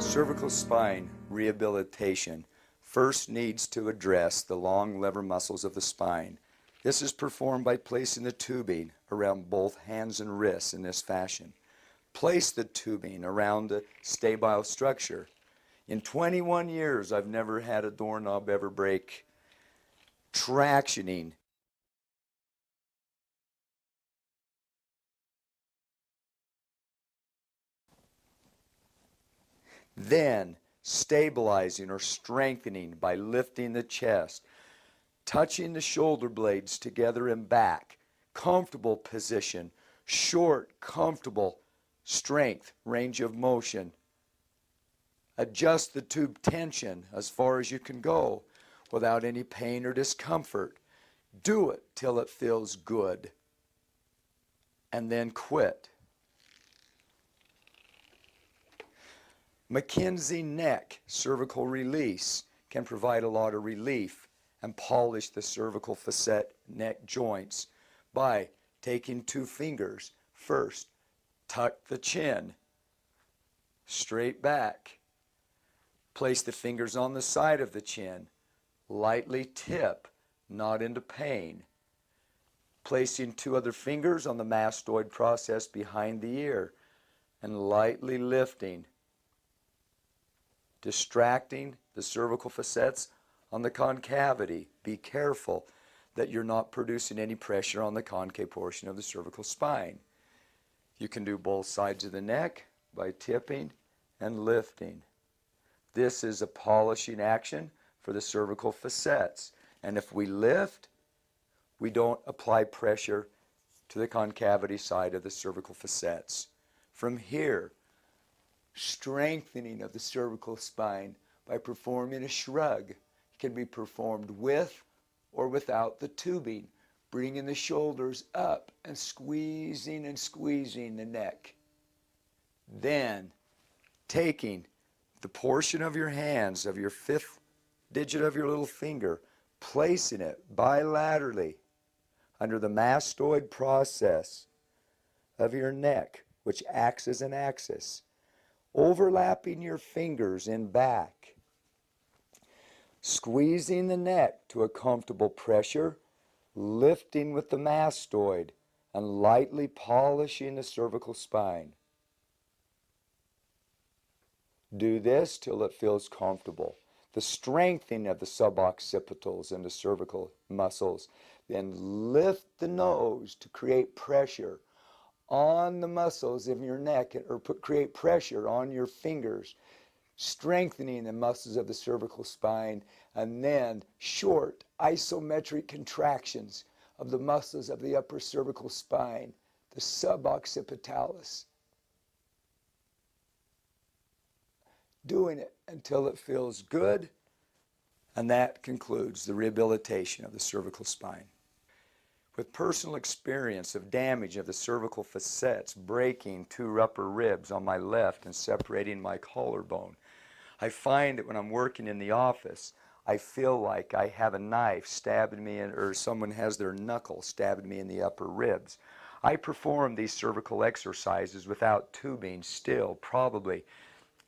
Cervical spine rehabilitation first needs to address the long lever muscles of the spine. This is performed by placing the tubing around both hands and wrists in this fashion. Place the tubing around the stable structure. In 21 years, I've never had a doorknob ever break. Tractioning. Then stabilizing or strengthening by lifting the chest, touching the shoulder blades together and back, comfortable position, short, comfortable strength, range of motion. Adjust the tube tension as far as you can go without any pain or discomfort. Do it till it feels good, and then quit. McKenzie neck cervical release can provide a lot of relief and polish the cervical facet neck joints by taking 2 fingers. First, tuck the chin, straight back. Place the fingers on the side of the chin, lightly tip, not into pain. Placing 2 other fingers on the mastoid process behind the ear and lightly lifting, distracting the cervical facets on the concavity. Be careful that you're not producing any pressure on the concave portion of the cervical spine. You can do both sides of the neck by tipping and lifting. This is a polishing action for the cervical facets. And if we lift, we don't apply pressure to the concavity side of the cervical facets. From here, strengthening of the cervical spine by performing a shrug. It can be performed with or without the tubing, bringing the shoulders up and squeezing the neck. Then taking the portion of your hands, of your 5th digit of your little finger, placing it bilaterally under the mastoid process of your neck, which acts as an axis, overlapping your fingers in back, squeezing the neck to a comfortable pressure, lifting with the mastoid, and lightly polishing the cervical spine. Do this till it feels comfortable. The strengthening of the suboccipitals and the cervical muscles. Then lift the nose to create pressure on the muscles of your neck, or create pressure on your fingers, strengthening the muscles of the cervical spine, and then short isometric contractions of the muscles of the upper cervical spine, the suboccipitalis. Doing it until it feels good, and that concludes the rehabilitation of the cervical spine. With personal experience of damage of the cervical facets, breaking 2 upper ribs on my left and separating my collarbone, I find that when I'm working in the office, I feel like I have a knife stabbing me, or someone has their knuckle stabbing me in the upper ribs. I perform these cervical exercises without tubing still, probably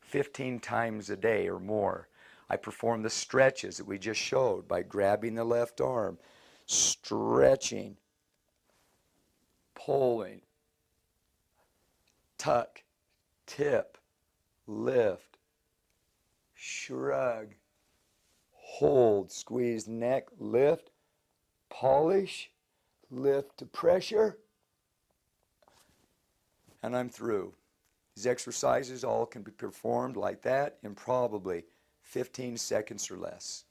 15 times a day or more. I perform the stretches that we just showed by grabbing the left arm, stretching, pulling, tuck, tip, lift, shrug, hold, squeeze neck, lift, polish, lift to pressure, and I'm through. These exercises all can be performed like that in probably 15 seconds or less.